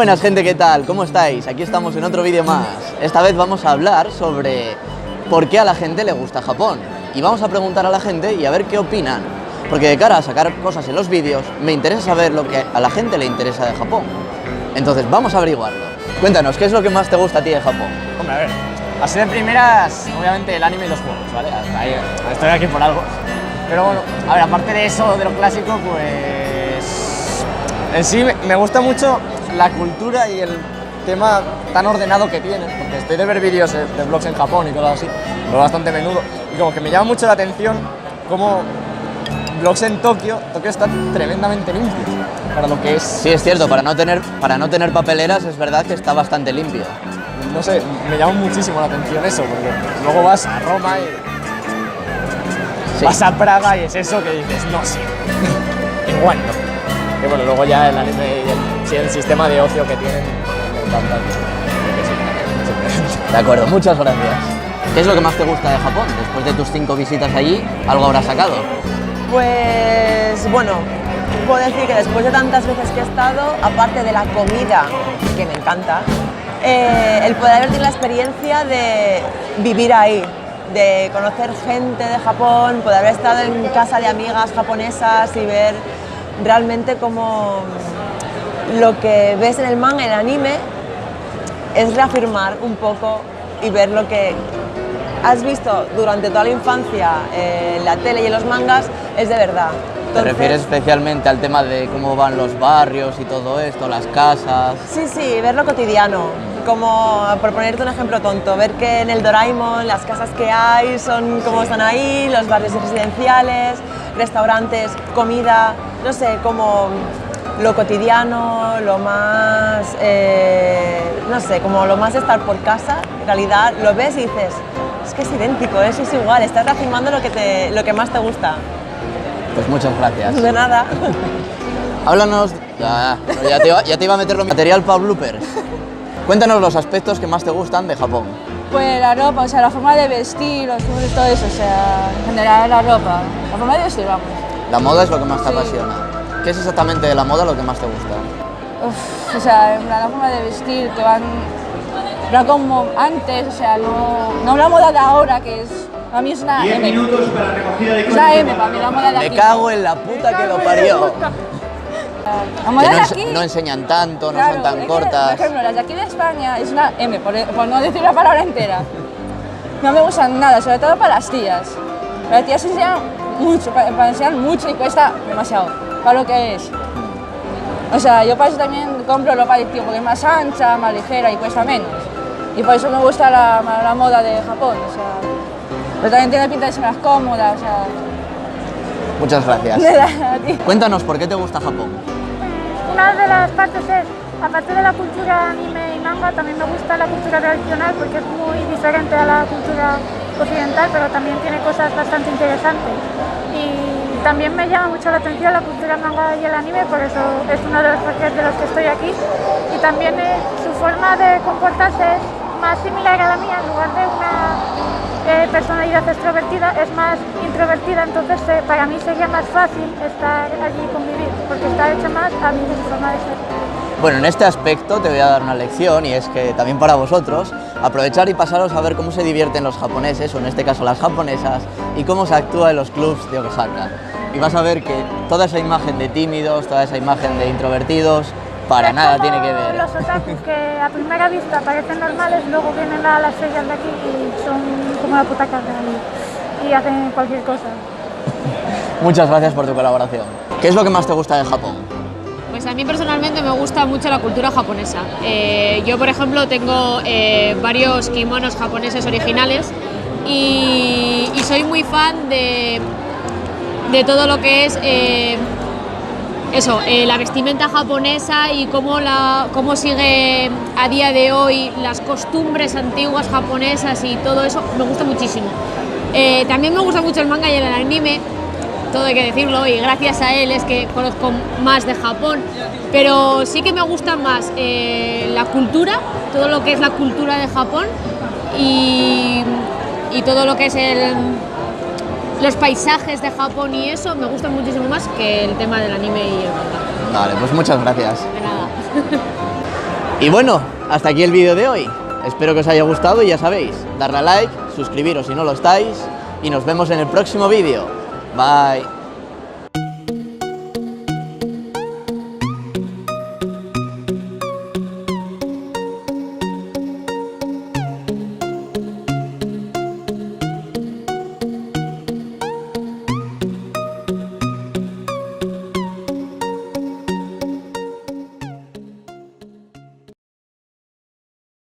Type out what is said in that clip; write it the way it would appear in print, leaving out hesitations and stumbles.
buenas, gente, ¿qué tal? ¿Cómo estáis? Aquí estamos en otro vídeo más. Esta vez vamos a hablar sobre por qué a la gente le gusta Japón. Y vamos a preguntar a la gente y a ver qué opinan. Porque de cara a sacar cosas en los vídeos, me interesa saber lo que a la gente le interesa de Japón. Entonces, vamos a averiguarlo. Cuéntanos, ¿qué es lo que más te gusta a ti de Japón? Hombre, a ver, así de primeras, obviamente el anime y los juegos, ¿vale? Ahí, estoy aquí por algo. Pero bueno, a ver, aparte de eso, de lo clásico, pues... En sí, me gusta mucho la cultura y el tema tan ordenado que tienen, porque estoy de ver vídeos de vlogs en Japón y cosas así, lo veo bastante a menudo, y como que me llama mucho la atención cómo vlogs en Tokio está tremendamente limpio para lo que es. Sí, es cierto, para no tener papeleras es verdad que está bastante limpio. No sé, me llama muchísimo la atención eso, porque luego vas a Roma y Sí. vas a Praga y es eso que dices, no, sí, igual no. Y bueno, luego ya el anime y el sistema de ocio que tienen, me encanta. De acuerdo, muchas gracias. ¿Qué es lo que más te gusta de Japón? Después de tus 5 visitas allí, algo habrás sacado. Pues bueno, puedo decir que después de tantas veces que he estado, aparte de la comida, que me encanta, el poder haber tenido la experiencia de vivir ahí, de conocer gente de Japón, poder haber estado en casa de amigas japonesas y ver realmente cómo lo que ves en el manga, en el anime, es reafirmar un poco y ver lo que has visto durante toda la infancia en la tele y en los mangas, es de verdad. ¿Te refieres especialmente al tema de cómo van los barrios y todo esto, las casas? Sí, ver lo cotidiano. Como, por ponerte un ejemplo tonto, ver que en el Doraemon las casas que hay son como están ahí, los barrios residenciales, restaurantes, comida, no sé, como lo cotidiano, lo más, no sé, como lo más de estar por casa, en realidad lo ves y dices, es que es idéntico, es igual, estás reafirmando lo que más te gusta. Pues muchas gracias. De nada. Háblanos... ya te iba a meter lo material para bloopers. Cuéntanos los aspectos que más te gustan de Japón. Pues la ropa, o sea, la forma de vestir, los colores, todo eso, o sea, en general la ropa, la forma de vestir, vamos. La moda es lo que más te Sí. apasiona. ¿Qué es exactamente de la moda lo que más te gusta? Uf, o sea, en plan, la forma de vestir, que van como antes, o sea, no la moda de ahora, que es, a mí es una 10 M. minutos para la recogida de Es una M para mí, la moda de aquí. Me cago en la puta que lo parió. La moda Que de aquí... no enseñan tanto, no claro, son tan es que, cortas. por ejemplo, las de aquí de España es una M, por no decir la palabra entera. No me gustan nada, sobre todo para las tías. Las tías enseñan mucho, para enseñar mucho y cuesta demasiado, para lo que es. O sea, yo para eso también compro ropa de tío, porque es más ancha, más ligera y cuesta menos. Y por eso me gusta la moda de Japón, o sea. Pero también tiene pinta de ser más cómoda, o sea. Muchas gracias. A ti. Cuéntanos, ¿por qué te gusta Japón? Una de las partes es, aparte de la cultura anime y manga, también me gusta la cultura tradicional porque es muy diferente a la cultura occidental, pero también tiene cosas bastante interesantes. Y también me llama mucho la atención la cultura manga y el anime, por eso es uno de los porqués de los que estoy aquí. Y también su forma de comportarse es más similar a la mía, en lugar de una personalidad extrovertida, es más introvertida, entonces para mí sería más fácil estar allí y convivir, porque está hecha más a mí de su forma de ser. Bueno, en este aspecto te voy a dar una lección y es que también para vosotros, aprovechar y pasaros a ver cómo se divierten los japoneses, o en este caso las japonesas, y cómo se actúa en los clubs de Osaka. Y vas a ver que toda esa imagen de tímidos, toda esa imagen de introvertidos, para Es nada como tiene que ver. los otakus que a primera vista parecen normales, luego vienen a las estrellas de aquí y son como la puta cabra y hacen cualquier cosa. Muchas gracias por tu colaboración. ¿Qué es lo que más te gusta de Japón? Pues a mí personalmente me gusta mucho la cultura japonesa. Yo, por ejemplo, tengo varios kimonos japoneses originales y soy muy fan de todo lo que es la vestimenta japonesa y cómo sigue a día de hoy las costumbres antiguas japonesas y todo eso, me gusta muchísimo. También me gusta mucho el manga y el anime, todo hay que decirlo, y gracias a él es que conozco más de Japón, pero sí que me gusta más la cultura, todo lo que es la cultura de Japón y todo lo que es los paisajes de Japón y eso me gustan muchísimo más que el tema del anime y el manga. Vale, pues muchas gracias. De nada. Y bueno, hasta aquí el vídeo de hoy. Espero que os haya gustado y ya sabéis, darle a like, suscribiros si no lo estáis y nos vemos en el próximo vídeo. Bye.